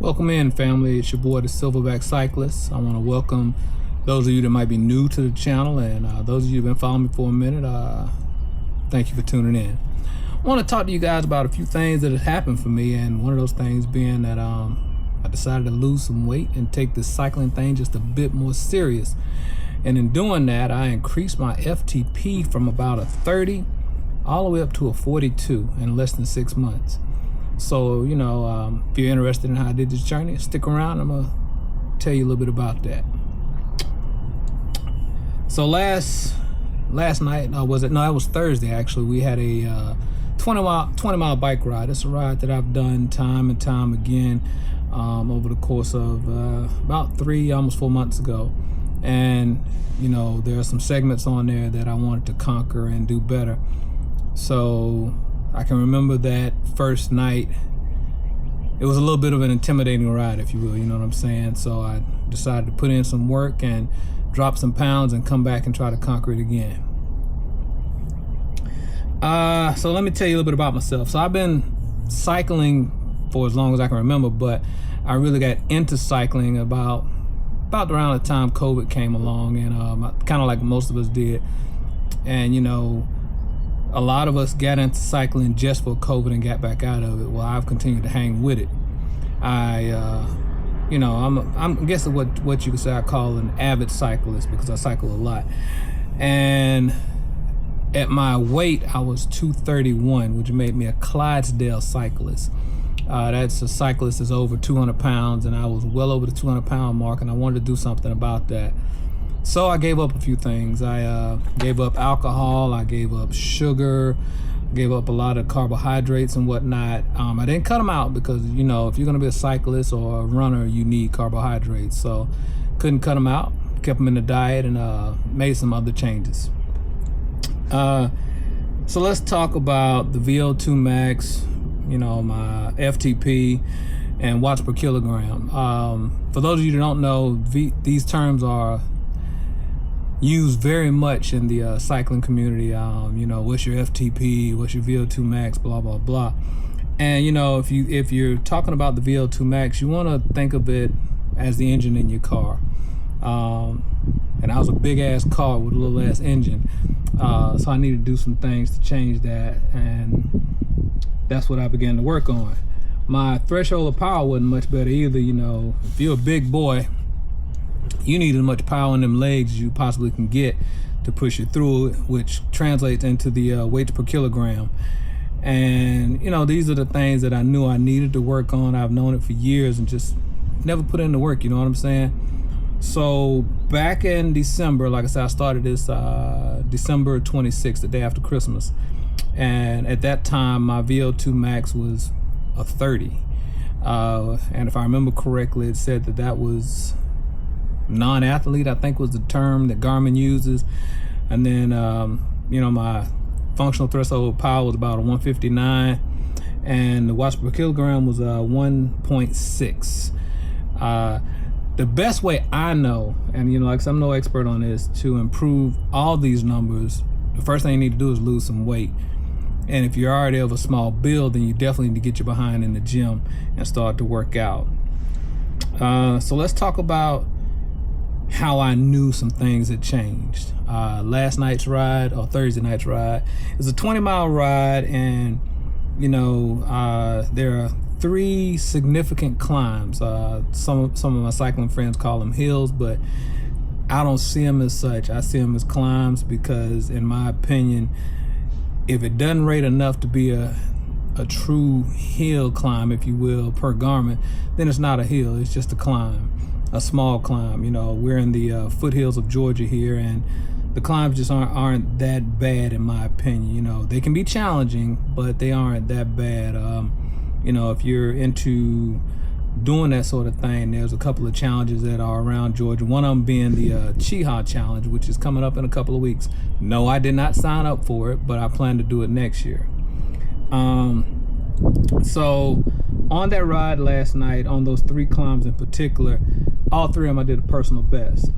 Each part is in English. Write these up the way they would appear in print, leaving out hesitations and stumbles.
Welcome in, family. It's your boy, the Silverback Cyclist. I want to welcome those of you that might be new to the channel, and those of you who've been following me for a minute, thank you for tuning in. I want to talk to you guys about a few things that have happened for me, and one of those things being that I decided to lose some weight and take this cycling thing just a bit more serious. And in doing that, I increased my FTP from about a 30 all the way up to a 42 in less than 6 months. So, you know, if you're interested in how I did this journey, stick around. I'm gonna tell you a little bit about that. So last night, it was Thursday actually, we had a 20 mile bike ride. It's a ride that I've done time and time again over the course of about 3, almost 4 months ago. And, you know, there are some segments on there that I wanted to conquer and do better. So I can remember that first night, it was a little bit of an intimidating ride, if you will, you know what I'm saying? So I decided to put in some work and drop some pounds and come back and try to conquer it again. So let me tell you a little bit about myself. So I've been cycling for as long as I can remember, but I really got into cycling about around the time COVID came along, and kind of like most of us did. And, you know, a lot of us got into cycling just for COVID and got back out of it. Well, I've continued to hang with it. You know, I'm guessing what you could say I call an avid cyclist, because I cycle a lot. And at my weight, I was 231, which made me a Clydesdale cyclist. That's a cyclist that's over 200 pounds, and I was well over the 200 pound mark, and I wanted to do something about that. So I gave up a few things. I gave up alcohol, I gave up sugar, gave up a lot of carbohydrates and whatnot. I didn't cut them out because, you know, if you're gonna be a cyclist or a runner, you need carbohydrates. So couldn't cut them out, kept them in the diet, and made some other changes. So let's talk about the VO2 Max, you know, my FTP and watts per kilogram. For those of you that don't know, these terms are used very much in the cycling community. You know, what's your FTP, what's your VO2 max, blah blah blah. And, you know, if you're talking about the VO2 max, you want to think of it as the engine in your car. And I was a big ass car with a little ass engine, so I needed to do some things to change that, and that's what I began to work on. My threshold of power wasn't much better either. You know, if you're a big boy, you need as much power in them legs as you possibly can get to push you through it, which translates into the weight per kilogram. And, you know, these are the things that I knew I needed to work on. I've known it for years and just never put in the work, you know what I'm saying? So back in December, like I said, I started this December 26th, the day after Christmas. And at that time, my VO2 max was a 30. And if I remember correctly, it said that was non-athlete, I think was the term that Garmin uses. And then, you know, my functional threshold power was about a 159, and the watts per kilogram was 1.6. The best way I know, and, you know, like, I'm no expert on this, to improve all these numbers, the first thing you need to do is lose some weight. And if you're already of a small build, then you definitely need to get your behind in the gym and start to work out. So let's talk about how I knew some things had changed. Last night's ride, or Thursday night's ride, it was a 20 mile ride, and, you know, there are 3 significant climbs. Some of my cycling friends call them hills, but I don't see them as such. I see them as climbs, because in my opinion, if it doesn't rate enough to be a true hill climb, if you will, per Garmin, then it's not a hill, it's just a climb. A small climb. You know, we're in the foothills of Georgia here, and the climbs just aren't that bad in my opinion. You know, they can be challenging, but they aren't that bad. You know, if you're into doing that sort of thing, there's a couple of challenges that are around Georgia. One of them being the Cheehaw Challenge, which is coming up in a couple of weeks. No, I did not sign up for it, but I plan to do it next year. So on that ride last night, on those 3 climbs in particular, all 3 of them I did a personal best.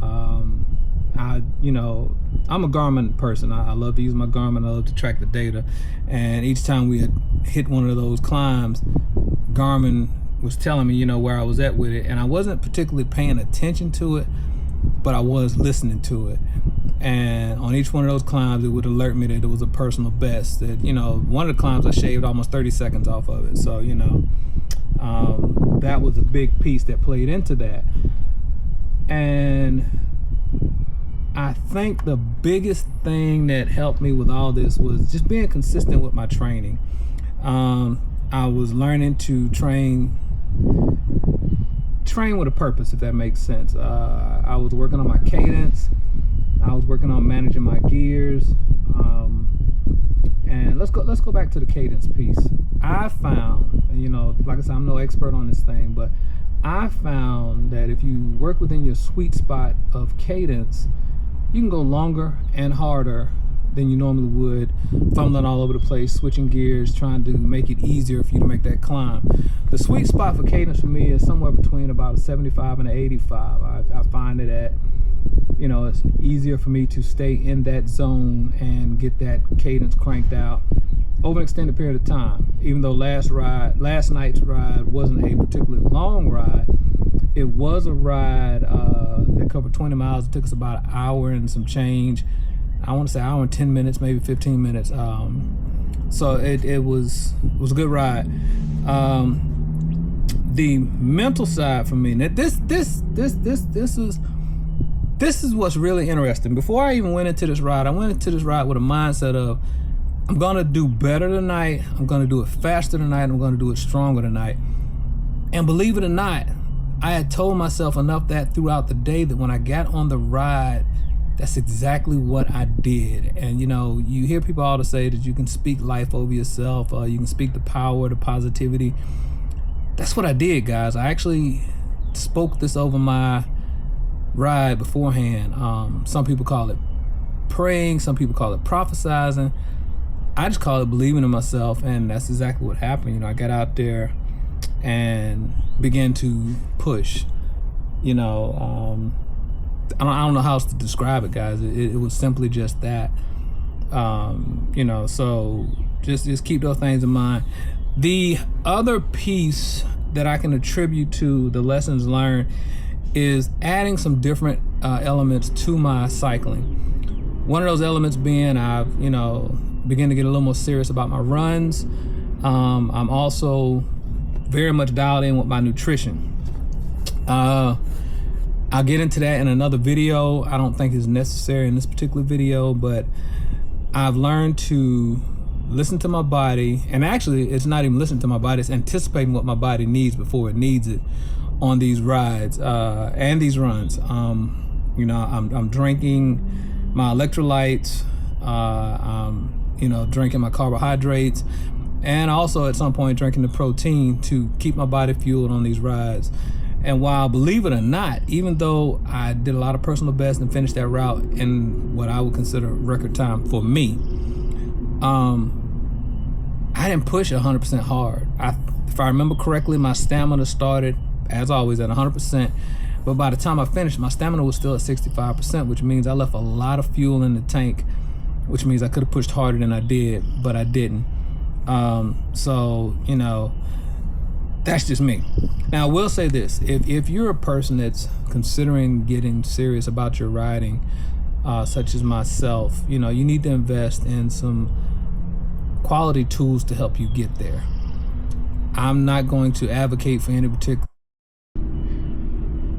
You know, I'm a Garmin person. I love to use my Garmin. I love to track the data. And each time we had hit one of those climbs, Garmin was telling me, you know, where I was at with it, and I wasn't particularly paying attention to it, but I was listening to it. And on each one of those climbs, it would alert me that it was a personal best. That, you know, one of the climbs I shaved almost 30 seconds off of it. So, you know, that was a big piece that played into that. And I think the biggest thing that helped me with all this was just being consistent with my training. I was learning to train with a purpose, if that makes sense. I was working on my cadence. I was working on managing my gears. And let's go back to the cadence piece. I found, you know, like I said, I'm no expert on this thing, but I found that if you work within your sweet spot of cadence, you can go longer and harder than you normally would, fumbling all over the place, switching gears, trying to make it easier for you to make that climb. The sweet spot for cadence for me is somewhere between about a 75 and an 85. I find it at, you know, it's easier for me to stay in that zone and get that cadence cranked out over an extended period of time. Even though last night's ride wasn't a particularly long ride, it was a ride that covered 20 miles. It took us about an hour and some change. I want to say hour and 10 minutes, maybe 15 minutes. So it was a good ride. The mental side for me, now this is what's really interesting. Before I even went into this ride, I went into this ride with a mindset of, I'm gonna do better tonight, I'm gonna do it faster tonight, I'm gonna do it stronger tonight. And believe it or not, I had told myself enough that throughout the day that when I got on the ride, that's exactly what I did. And you know, you hear people all to say that you can speak life over yourself, you can speak the power, the positivity. That's what I did, guys. I actually spoke this over my ride beforehand. Some people call it praying, some people call it prophesizing. I just call it believing in myself, and that's exactly what happened. You know, I got out there and began to push. You know, I don't know how else to describe it, guys. It was simply just that. You know, so just keep those things in mind. The other piece that I can attribute to the lessons learned is adding some different elements to my cycling. One of those elements being I've, you know, began to get a little more serious about my runs. I'm also very much dialed in with my nutrition. I'll get into that in another video. I don't think it's necessary in this particular video, but I've learned to listen to my body, and actually it's not even listening to my body, it's anticipating what my body needs before it needs it on these rides and these runs. You know, I'm drinking my electrolytes, you know, drinking my carbohydrates, and also at some point drinking the protein to keep my body fueled on these rides. And while, believe it or not, even though I did a lot of personal best and finished that route in what I would consider record time for me, I didn't push 100% hard. If I remember correctly, my stamina started, as always, at 100%. But by the time I finished, my stamina was still at 65%, which means I left a lot of fuel in the tank, which means I could have pushed harder than I did, but I didn't. So, you know, that's just me. Now, I will say this. If you're a person that's considering getting serious about your riding, such as myself, you know, you need to invest in some quality tools to help you get there. I'm not going to advocate for any particular.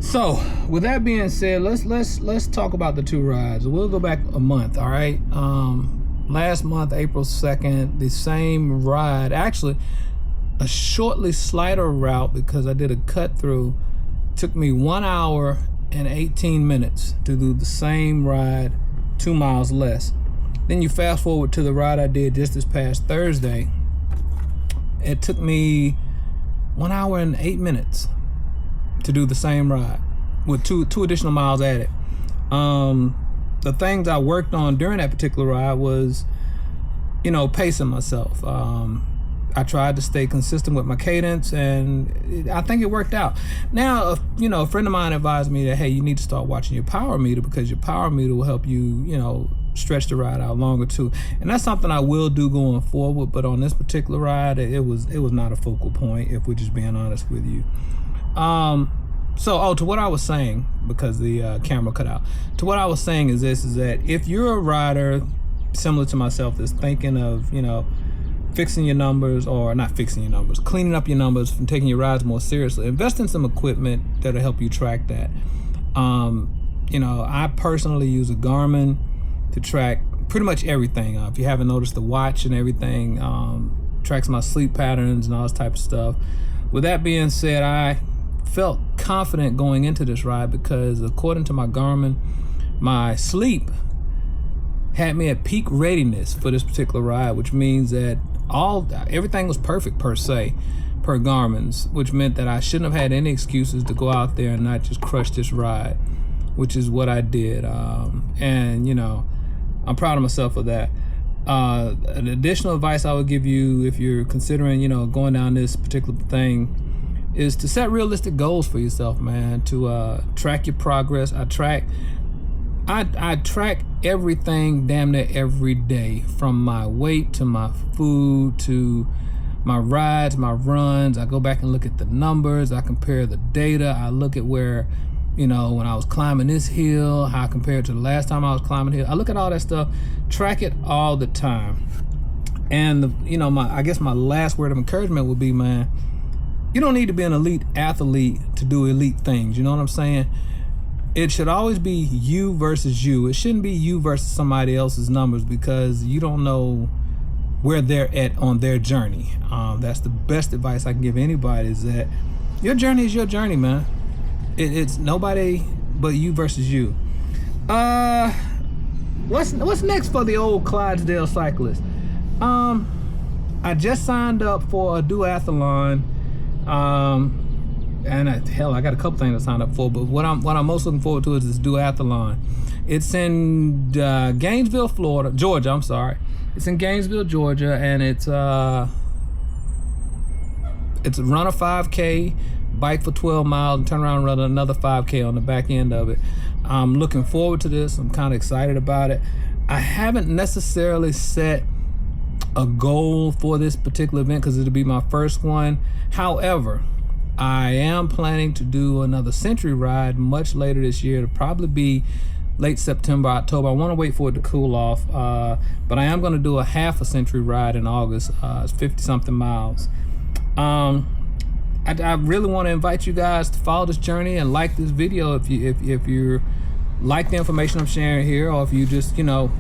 So, with that being said, let's talk about the two rides. We'll go back a month, all right? Last month, April 2nd, the same ride, actually a shortly slighter route because I did a cut through, took me 1 hour and 18 minutes to do the same ride, 2 miles less. Then you fast forward to the ride I did just this past Thursday. It took me 1 hour and 8 minutes to do the same ride with two additional miles added. The things I worked on during that particular ride was, you know, pacing myself. I tried to stay consistent with my cadence, and I think it worked out. Now, you know, a friend of mine advised me that, hey, you need to start watching your power meter because your power meter will help you, you know, stretch the ride out longer too. And that's something I will do going forward, but on this particular ride, it was not a focal point, if we're just being honest with you. So to what I was saying, because the camera cut out, to what I was saying is this, is that if you're a rider similar to myself that's thinking of, you know, fixing your numbers, or not fixing your numbers, cleaning up your numbers and taking your rides more seriously, invest in some equipment that'll help you track that. You know, I personally use a Garmin to track pretty much everything. If you haven't noticed, the watch and everything tracks my sleep patterns and all this type of stuff. With that being said, I felt confident going into this ride because according to my Garmin, my sleep had me at peak readiness for this particular ride, which means that everything was perfect per se, per Garmin's, which meant that I shouldn't have had any excuses to go out there and not just crush this ride, which is what I did. And you know, I'm proud of myself for that. An additional advice I would give you if you're considering, you know, going down this particular thing is to set realistic goals for yourself, man, to track your progress. I track everything damn near every day, from my weight to my food to my rides, my runs. I go back and look at the numbers. I compare the data. I look at where, you know, when I was climbing this hill, how I compared to the last time I was climbing the hill. I look at all that stuff, track it all the time. And you know, I guess my last word of encouragement would be, man, you don't need to be an elite athlete to do elite things. You know what I'm saying? It should always be you versus you. It shouldn't be you versus somebody else's numbers, because you don't know where they're at on their journey. That's the best advice I can give anybody, is that your journey is your journey, man. It's nobody but you versus you. What's next for the old Clydesdale cyclist? I just signed up for a duathlon. And hell, I got a couple things to sign up for, but what I'm most looking forward to is this duathlon. It's in Gainesville, Georgia. I'm sorry. It's in Gainesville, Georgia, and it's run a 5K, bike for 12 miles, and turn around and run another 5K on the back end of it. I'm looking forward to this. I'm kind of excited about it. I haven't necessarily set a goal for this particular event because it'll be my first one. However, I am planning to do another century ride much later this year. It'll probably be late September, October. I want to wait for it to cool off, but I am going to do a half a century ride in August. It's 50-something miles. I really want to invite you guys to follow this journey and like this video if you like the information I'm sharing here, or if you just, you know,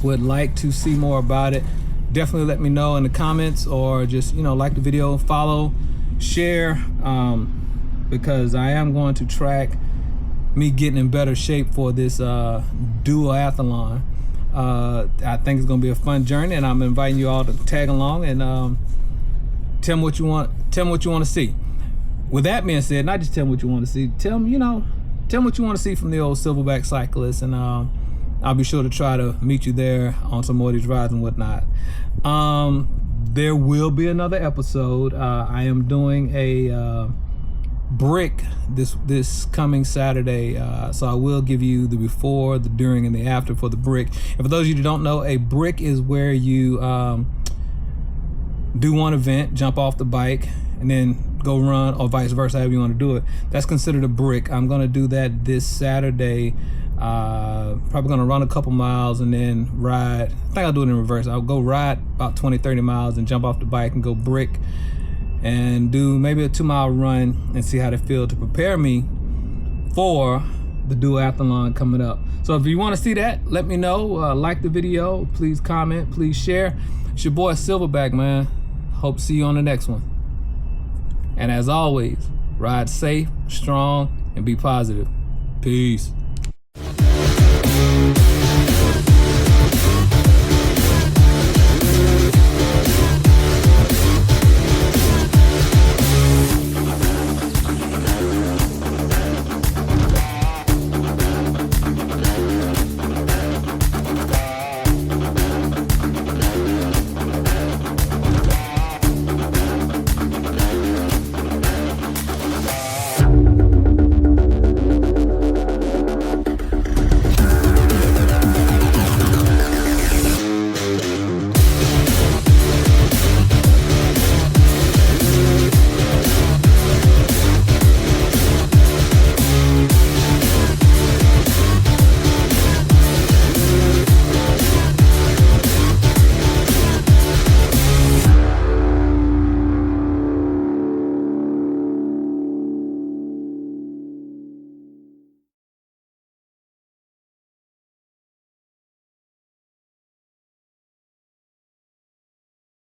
would like to see more about it. Definitely let me know in the comments, or just, you know, like the video, follow, share, because I am going to track me getting in better shape for this duathlon. I think it's going to be a fun journey, and I'm inviting you all to tag along and tell me what you want to see. With that being said, not just tell me what you want to see, tell me what you want to see from the old silverback cyclist, and I'll be sure to try to meet you there on some more of these rides and whatnot. There will be another episode. I am doing a brick this coming Saturday, so I will give you the before, the during, and the after for the brick. And for those of you who don't know, a brick is where you do one event, jump off the bike, and then go run, or vice versa, however you want to do it. That's considered a brick. I'm going to do that this Saturday. Probably going to run a couple miles and then ride. I think I'll do it in reverse. I'll go ride about 20-30 miles and jump off the bike and go brick and do maybe a 2-mile run and see how they feel, to prepare me for the duathlon coming up. So if you want to see that, let me know. Like the video, please comment, please share. It's your boy Silverback, man. Hope to see you on the next one. And as always, ride safe, strong, and be positive. Peace.